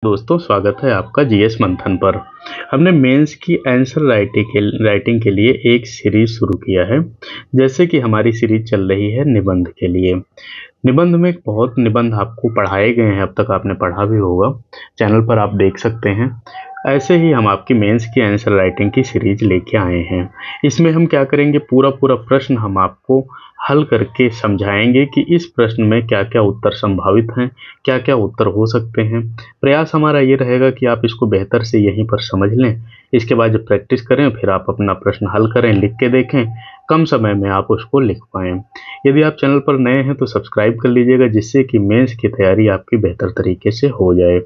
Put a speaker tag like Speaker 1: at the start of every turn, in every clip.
Speaker 1: दोस्तों, स्वागत है आपका जीएस मंथन पर। हमने मेंस की आंसर राइटिंग के लिए एक सीरीज शुरू किया है। जैसे कि हमारी सीरीज चल रही है निबंध के लिए। निबंध में बहुत निबंध आपको पढ़ाए गए हैं, अब तक आपने पढ़ा भी होगा, चैनल पर आप देख सकते हैं। ऐसे ही हम आपकी मेंस की आंसर राइटिंग की सीरीज लेके आए हैं। इसमें हम क्या करेंगे, पूरा प्रश्न हम आपको हल करके समझाएंगे कि इस प्रश्न में क्या क्या उत्तर संभावित हैं, क्या क्या उत्तर हो सकते हैं। प्रयास हमारा ये रहेगा कि आप इसको बेहतर से यहीं पर समझ लें। इसके बाद जब प्रैक्टिस करें फिर आप अपना प्रश्न हल करें, लिख के देखें, कम समय में आप उसको लिख पाएँ। यदि आप चैनल पर नए हैं तो सब्सक्राइब कर लीजिएगा, जिससे कि मेंस की तैयारी आपकी बेहतर तरीके से हो जाए।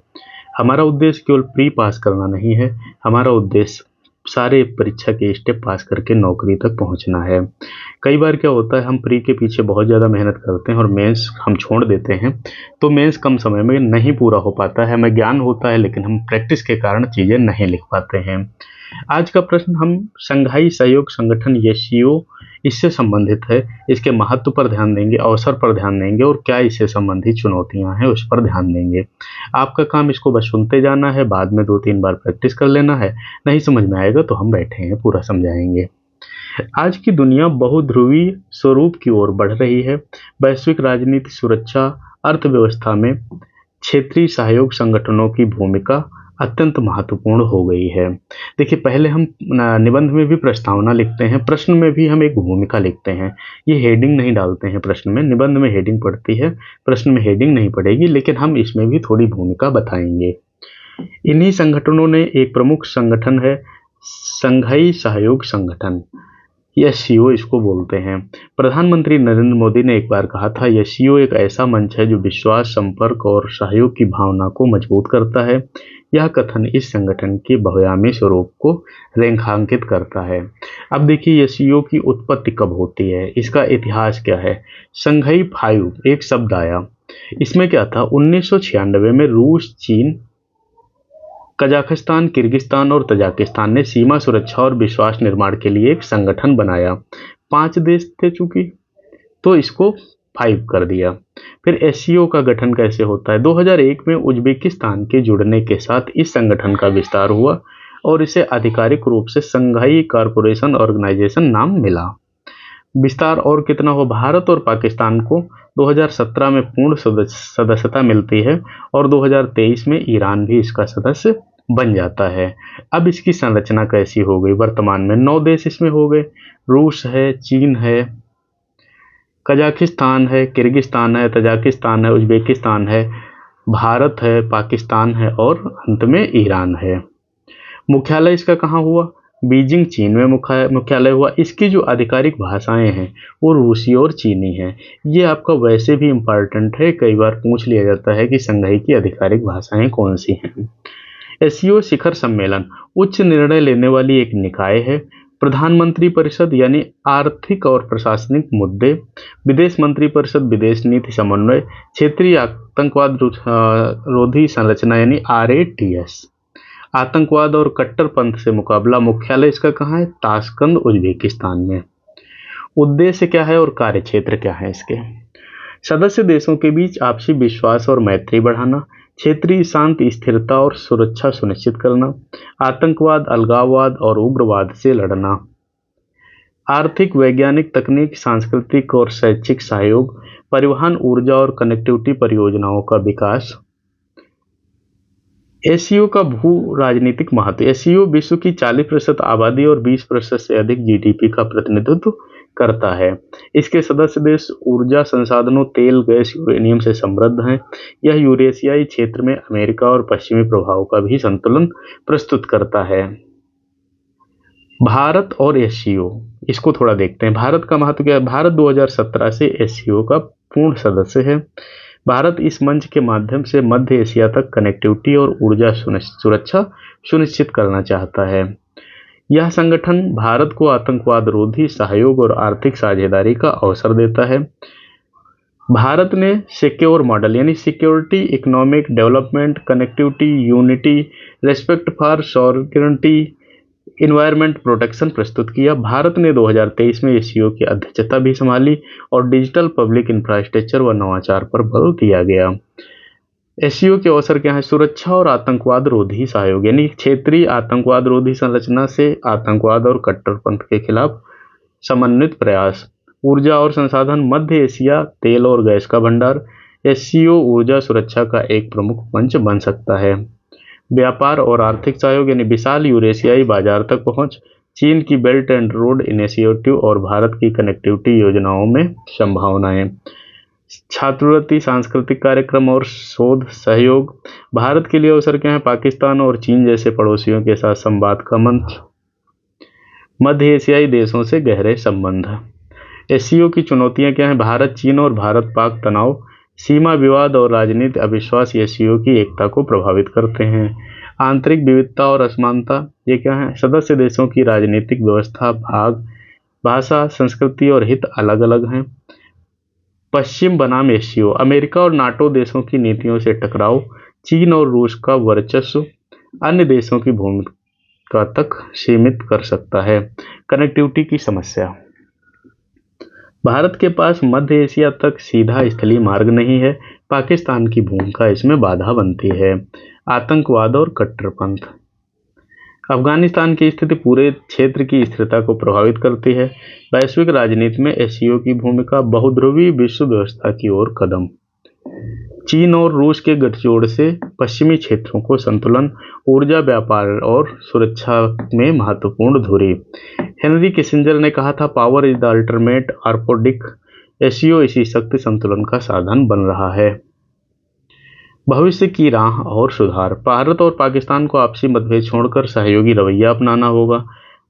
Speaker 1: हमारा उद्देश्य केवल प्री पास करना नहीं है, हमारा उद्देश्य सारे परीक्षा के स्टेप पास करके नौकरी तक पहुंचना है। कई बार क्या होता है, हम प्री के पीछे बहुत ज़्यादा मेहनत करते हैं और मेंस हम छोड़ देते हैं, तो मेंस कम समय में नहीं पूरा हो पाता है। हमें ज्ञान होता है लेकिन हम प्रैक्टिस के कारण चीज़ें नहीं लिख पाते हैं। आज का प्रश्न हम शंघाई सहयोग संगठन एससीओ इससे संबंधित है। इसके महत्व पर ध्यान देंगे, अवसर पर ध्यान देंगे और क्या इससे संबंधित चुनौतियां हैं उस पर ध्यान देंगे। आपका काम इसको बस सुनते जाना है, बाद में 2-3 बार प्रैक्टिस कर लेना है। नहीं समझ में आएगा तो हम बैठे हैं, पूरा समझाएंगे। आज की दुनिया बहुध्रुवीय स्वरूप की ओर बढ़ रही है। वैश्विक राजनीति, सुरक्षा, अर्थव्यवस्था में क्षेत्रीय सहयोग संगठनों की भूमिका अत्यंत महत्वपूर्ण हो गई है। देखिए, पहले हम निबंध में भी प्रस्तावना लिखते हैं, प्रश्न में भी हम एक भूमिका लिखते हैं। ये हेडिंग नहीं डालते हैं प्रश्न में, निबंध में हेडिंग पड़ती है, प्रश्न में हेडिंग नहीं पड़ेगी, लेकिन हम इसमें भी थोड़ी भूमिका बताएंगे। इन्हीं संगठनों ने एक प्रमुख संगठन है शंघाई सहयोग संगठन, एससीओ इसको बोलते हैं। प्रधानमंत्री नरेंद्र मोदी ने एक बार कहा था, एससीओ एक ऐसा मंच है जो विश्वास, संपर्क और सहयोग की भावना को मजबूत करता है। यह कथन इस संगठन के बहुआयामी स्वरूप को रेखांकित करता है। अब देखिए, एससीओ की उत्पत्ति कब होती है, इसका इतिहास क्या है। शंघाई 5 एक शब्द आया, इसमें क्या था, 1996 में रूस, चीन, कजाकिस्तान, किर्गिस्तान और तजाकिस्तान ने सीमा सुरक्षा और विश्वास निर्माण के लिए एक संगठन बनाया। 5 देश थे चूंकि, तो इसको 5 कर दिया। फिर एससीओ का गठन कैसे होता है, 2001 में उज्बेकिस्तान के जुड़ने के साथ इस संगठन का विस्तार हुआ और इसे आधिकारिक रूप से शंघाई कॉरपोरेशन ऑर्गेनाइजेशन नाम मिला। विस्तार और कितना हो, भारत और पाकिस्तान को 2017 में पूर्ण सदस्यता मिलती है और 2023 में ईरान भी इसका सदस्य बन जाता है। अब इसकी संरचना कैसी हो गई, वर्तमान में 9 देश इसमें हो गए। रूस है, चीन है, कजाकिस्तान है, किर्गिस्तान है, तजाकिस्तान है, उज्बेकिस्तान है, भारत है, पाकिस्तान है और अंत में ईरान है। मुख्यालय इसका कहाँ हुआ, बीजिंग चीन में मुख्यालय हुआ। इसकी जो आधिकारिक भाषाएं हैं वो रूसी और चीनी हैं। ये आपका वैसे भी इम्पॉर्टेंट है, कई बार पूछ लिया जाता है कि शंघाई की आधिकारिक भाषाएं कौन सी हैं। एससीओ शिखर सम्मेलन उच्च निर्णय लेने वाली एक निकाय है। प्रधानमंत्री परिषद यानी आर्थिक और प्रशासनिक मुद्दे, विदेश मंत्री परिषद विदेश नीति समन्वय, क्षेत्रीय आतंकवाद रोधी संरचना यानी आरएटीएस, आतंकवाद और कट्टरपंथ से मुकाबला। मुख्यालय इसका कहाँ है, ताशकंद, उज्बेकिस्तान में। उद्देश्य क्या है और कार्य क्षेत्र क्या है इसके, सदस्य देशों के बीच आपसी विश्वास और मैत्री बढ़ाना, क्षेत्रीय शांति, स्थिरता और सुरक्षा सुनिश्चित करना, आतंकवाद, अलगाववाद और उग्रवाद से लड़ना, आर्थिक, वैज्ञानिक, तकनीक, सांस्कृतिक और शैक्षिक सहयोग, परिवहन, ऊर्जा और कनेक्टिविटी परियोजनाओं का विकास। एससीओ का भू राजनीतिक महत्व, एससीओ विश्व की 40% आबादी और 20% से अधिक जीडीपी का प्रतिनिधित्व करता है। इसके सदस्य देश ऊर्जा संसाधनों, तेल, गैस, यूरेनियम से समृद्ध हैं। यह यूरेशियाई क्षेत्र में अमेरिका और पश्चिमी प्रभाव का भी संतुलन प्रस्तुत करता है। भारत और एससीओ, इसको थोड़ा देखते हैं। भारत का महत्व क्या है, भारत 2017 से एससीओ का पूर्ण सदस्य है। भारत इस मंच के माध्यम से मध्य एशिया तक कनेक्टिविटी और ऊर्जा सुरक्षा सुनिश्चित करना चाहता है। यह संगठन भारत को आतंकवाद रोधी सहयोग और आर्थिक साझेदारी का अवसर देता है। भारत ने सिक्योर मॉडल यानी security, economic development, connectivity, unity, respect for sovereignty, environment protection प्रस्तुत किया। भारत ने 2023 में एससीओ की अध्यक्षता भी संभाली और डिजिटल पब्लिक इंफ्रास्ट्रक्चर व नवाचार पर बल दिया गया। एससीओ के अवसर क्या है? सुरक्षा और आतंकवाद रोधी सहयोग, यानी क्षेत्रीय आतंकवाद रोधी संरचना से आतंकवाद और कट्टरपंथ के खिलाफ समन्वित प्रयास। ऊर्जा और संसाधन, मध्य एशिया तेल और गैस का भंडार। एससीओ ऊर्जा सुरक्षा का एक प्रमुख मंच बन सकता है। व्यापार और आर्थिक सहयोग, यानी विशाल यूरेशियाई बाजार तक पहुंच। चीन की बेल्ट एंड रोड इनिशिएटिव और भारत की कनेक्टिविटी योजनाओं में संभावनाएं। छात्रवृत्ति, सांस्कृतिक कार्यक्रम और शोध सहयोग। भारत के लिए अवसर क्या है? पाकिस्तान और चीन जैसे पड़ोसियों के साथ संवाद का मंच। मध्य एशियाई देशों से गहरे संबंध। एससीओ की चुनौतियां क्या हैं? भारत चीन और भारत पाक तनाव, सीमा विवाद और राजनीतिक अविश्वास एससीओ की एकता को प्रभावित करते हैं। आंतरिक विविधता और असमानता, ये क्या है? सदस्य देशों की राजनीतिक व्यवस्था, भाग, भाषा, संस्कृति और हित अलग अलग हैं। पश्चिम बनाम एससीओ, अमेरिका और नाटो देशों की नीतियों से टकराव, चीन और रूस का वर्चस्व अन्य देशों की भूमिका तक सीमित कर सकता है। कनेक्टिविटी की समस्या, भारत के पास मध्य एशिया तक सीधा स्थलीय मार्ग नहीं है। पाकिस्तान की भूमिका इसमें बाधा बनती है। आतंकवाद और कट्टरपंथ, अफगानिस्तान की स्थिति पूरे क्षेत्र की स्थिरता को प्रभावित करती है। वैश्विक राजनीति में एससीओ की भूमिका, बहुध्रुवीय विश्व व्यवस्था की ओर कदम। चीन और रूस के गठजोड़ से पश्चिमी क्षेत्रों को संतुलन, ऊर्जा, व्यापार और सुरक्षा में महत्वपूर्ण धुरी। हेनरी किसिंजर ने कहा था, पावर इज द अल्टरनेट आर्पोडिक। एससीओ इसी शक्ति संतुलन का साधन बन रहा है। भविष्य की राह और सुधार, भारत और पाकिस्तान को आपसी मतभेद छोड़कर सहयोगी रवैया अपनाना होगा।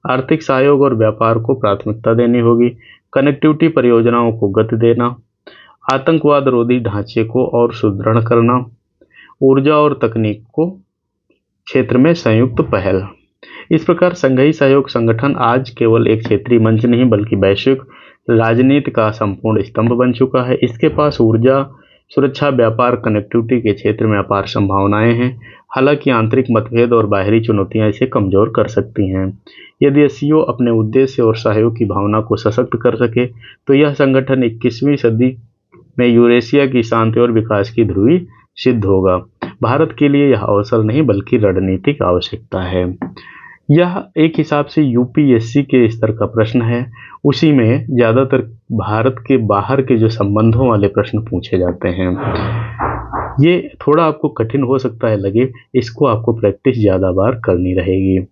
Speaker 1: आर्थिक सहयोग और व्यापार को प्राथमिकता देनी होगी। कनेक्टिविटी परियोजनाओं को गति देना। आतंकवाद रोधी ढांचे को और सुदृढ़ करना। ऊर्जा और तकनीक को क्षेत्र में संयुक्त पहल। इस प्रकार संघीय सहयोग संगठन आज केवल एक क्षेत्रीय मंच नहीं बल्कि वैश्विक राजनीति का संपूर्ण स्तंभ बन चुका है। इसके पास ऊर्जा, सुरक्षा, व्यापार, कनेक्टिविटी के क्षेत्र में अपार संभावनाएं हैं। हालांकि आंतरिक मतभेद और बाहरी चुनौतियां इसे कमजोर कर सकती हैं। यदि एससीओ अपने उद्देश्य और सहयोग की भावना को सशक्त कर सके तो यह संगठन 21वीं सदी में यूरेशिया की शांति और विकास की ध्रुवी सिद्ध होगा। भारत के लिए यह अवसर नहीं बल्कि रणनीतिक आवश्यकता है। यह एक हिसाब से यूपीएससी के स्तर का प्रश्न है। उसी में ज़्यादातर भारत के बाहर के जो संबंधों वाले प्रश्न पूछे जाते हैं। ये थोड़ा आपको कठिन हो सकता है लगे, इसको आपको प्रैक्टिस ज़्यादा बार करनी रहेगी।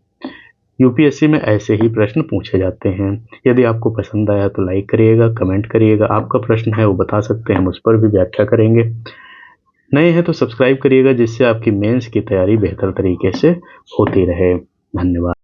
Speaker 1: यूपीएससी में ऐसे ही प्रश्न पूछे जाते हैं। यदि आपको पसंद आया तो लाइक करिएगा, कमेंट करिएगा। आपका प्रश्न है वो बता सकते हैं, मुझ पर भी व्याख्या करेंगे। नए हैं तो सब्सक्राइब करिएगा जिससे आपकी मेंस की तैयारी बेहतर तरीके से होती रहे। धन्यवाद।